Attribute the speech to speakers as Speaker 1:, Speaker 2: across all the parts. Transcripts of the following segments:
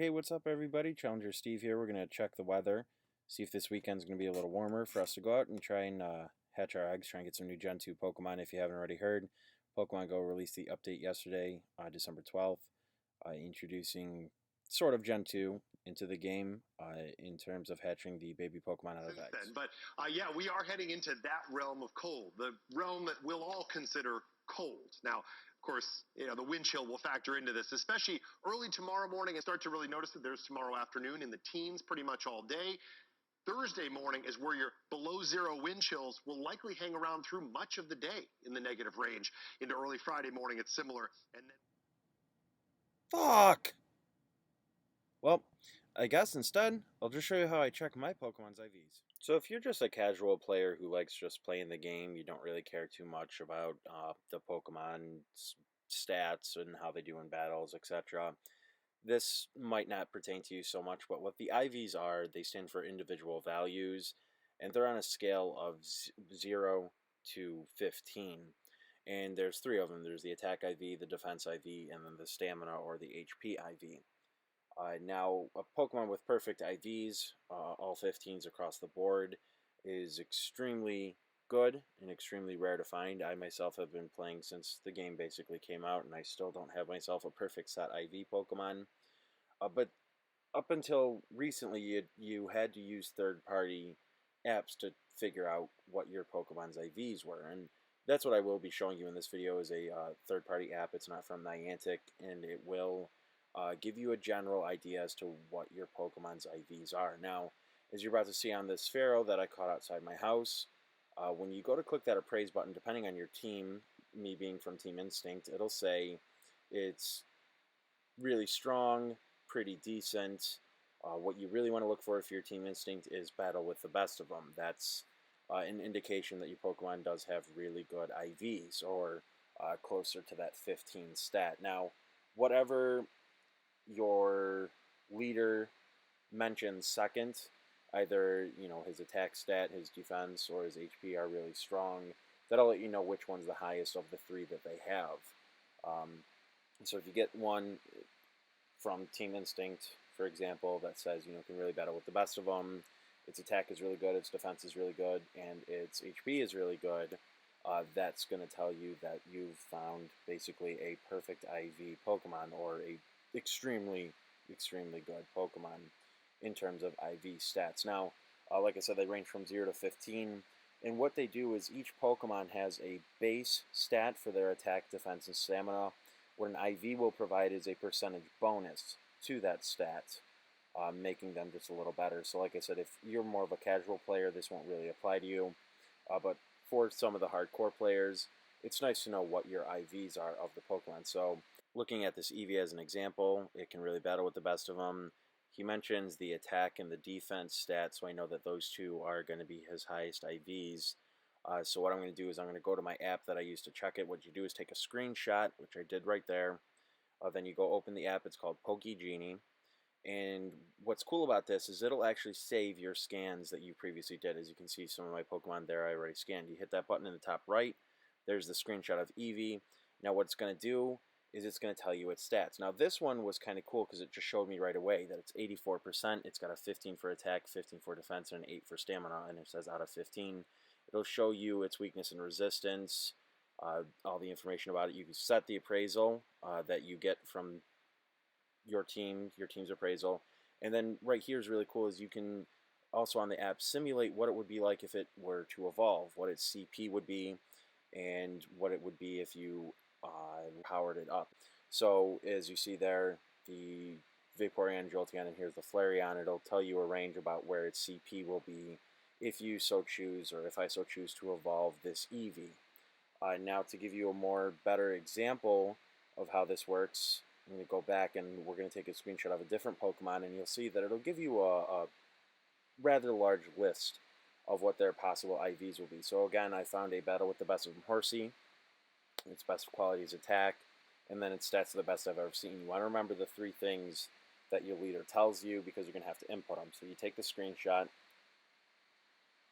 Speaker 1: Hey, what's up, everybody? Challenger Steve here. We're going to check the weather, see if this weekend's going to be a little warmer for us to go out and try and hatch our eggs, try and get some new Gen 2 Pokemon. If you haven't already heard, Pokemon Go released the update yesterday, December 12th, introducing sort of Gen 2 into the game in terms of hatching the baby Pokemon out of eggs.
Speaker 2: But yeah, we are heading into that realm of cold, the realm that we'll all consider cold. Now, of course, the wind chill will factor into this, especially early tomorrow morning, and start to really notice that there's tomorrow afternoon in the teens pretty much all day. Thursday morning is where your below zero wind chills will likely hang around through much of the day in the negative range. Into early Friday morning, it's similar. And then
Speaker 1: Fuck! Well, I guess instead, I'll just show you how I check my Pokemon's IVs. So if you're just a casual player who likes just playing the game, you don't really care too much about the Pokemon stats and how they do in battles, etc., this might not pertain to you so much, but what the IVs are, they stand for individual values, and they're on a scale of 0 to 15. And there's three of them. There's the attack IV, the defense IV, and then the stamina or the HP IV. Now, a Pokemon with perfect IVs, all 15s across the board, is extremely good and extremely rare to find. I myself have been playing since the game basically came out, and I still don't have myself a perfect set IV Pokemon. But up until recently, you had to use third-party apps to figure out what your Pokemon's IVs were, and that's what I will be showing you in this video is a third-party app. It's not from Niantic, and it will give you a general idea as to what your Pokemon's IVs are. Now, as you're about to see on this Pharaoh that I caught outside my house, when you go to click that appraise button, depending on your team, me being from Team Instinct, it'll say it's really strong, pretty decent. What you really want to look for if your Team Instinct is battle with the best of them. That's an indication that your Pokemon does have really good IVs, or closer to that 15 stat. Now, whatever your leader mentions second, either his attack stat, his defense, or his HP are really strong, that'll let you know which one's the highest of the three that they have. So if you get one from Team Instinct, for example, that says can really battle with the best of them, its attack is really good, its defense is really good, and its HP is really good, that's going to tell you that you've found basically a perfect IV Pokemon, or a extremely good Pokemon in terms of IV stats. Now, like I said, they range from 0 to 15, and what they do is each Pokemon has a base stat for their attack, defense, and stamina. What an IV will provide is a percentage bonus to that stat, making them just a little better. So like I said, if you're more of a casual player, this won't really apply to you, but for some of the hardcore players, it's nice to know what your IVs are of the Pokemon. So looking at this Eevee as an example, it can really battle with the best of them. He mentions the attack and the defense stats, so I know that those two are going to be his highest IVs. So what I'm going to do is I'm going to go to my app that I use to check it. What you do is take a screenshot, which I did right there. Then you go open the app. It's called Genie. And what's cool about this is it'll actually save your scans that you previously did. As you can see, some of my Pokemon there I already scanned. You hit that button in the top right. There's the screenshot of Eevee. Now what it's going to do is it's going to tell you its stats. Now this one was kind of cool because it just showed me right away that it's 84%. It's got a 15 for attack, 15 for defense, and an 8 for stamina. And it says out of 15. It'll show you its weakness and resistance, all the information about it. You can set the appraisal that you get from your team's appraisal. And then right here is really cool is you can also on the app simulate what it would be like if it were to evolve, what its CP would be, and what it would be if you powered it up. So as you see there, the Vaporeon, Jolteon, and here's the Flareon, it'll tell you a range about where its CP will be if you so choose, or if I so choose to evolve this Eevee. Now to give you a more better example of how this works, I'm going to go back and we're going to take a screenshot of a different Pokemon, and you'll see that it'll give you a rather large list of what their possible IVs will be. So again, I found a battle with the best of them Horsey. Its best quality is attack, and then its stats are the best I've ever seen. You want to remember the three things that your leader tells you because you're going to have to input them. So you take the screenshot,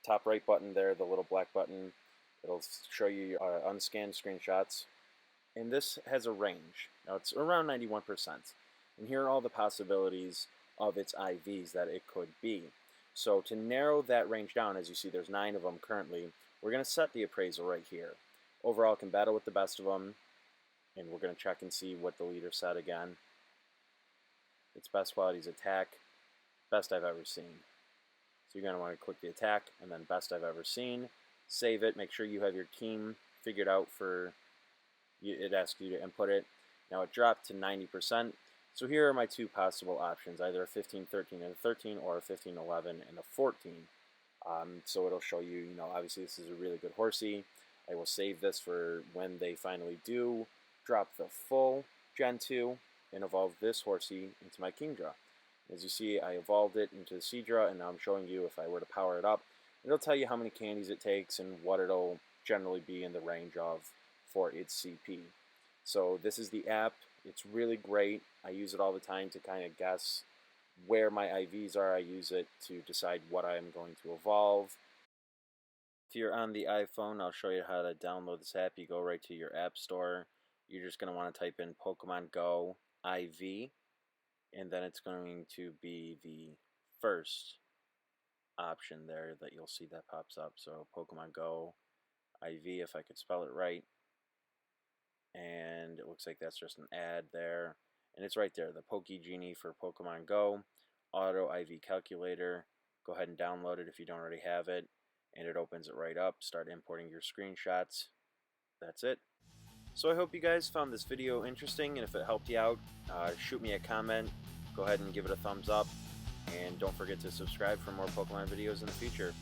Speaker 1: top right button there, the little black button, it'll show you your unscanned screenshots, and this has a range. Now it's around 91%. And here are all the possibilities of its IVs that it could be. So to narrow that range down, as you see there's 9 of them currently, we're going to set the appraisal right here. Overall can battle with the best of them, and we're going to check and see what the leader said again. Its best quality is attack, best I've ever seen. So you're going to want to click the attack and then best I've ever seen. Save it, make sure you have your team figured out for, it asks you to input it. Now it dropped to 90%. So here are my 2 possible options, either a 15-13 and a 13 or a 15-11 and a 14. So it'll show you, obviously this is a really good horsey. I will save this for when they finally do drop the full Gen 2 and evolve this horsey into my Kingdra. As you see, I evolved it into the Seadra, and now I'm showing you if I were to power it up, it'll tell you how many candies it takes and what it'll generally be in the range of for its CP. So this is the app. It's really great. I use it all the time to kind of guess where my IVs are. I use it to decide what I'm going to evolve. If you're on the iPhone, I'll show you how to download this app. You go right to your app store. You're just going to want to type in Pokemon Go IV, and then it's going to be the first option there that you'll see that pops up. So Pokemon Go IV, if I could spell it right. And it looks like that's just an ad there. And it's right there, the Genie for Pokemon Go, Auto IV Calculator. Go ahead and download it if you don't already have it. And it opens it right up. Start importing your screenshots. That's it. So I hope you guys found this video interesting, and if it helped you out, shoot me a comment. Go ahead and give it a thumbs up. And don't forget to subscribe for more Pokemon videos in the future.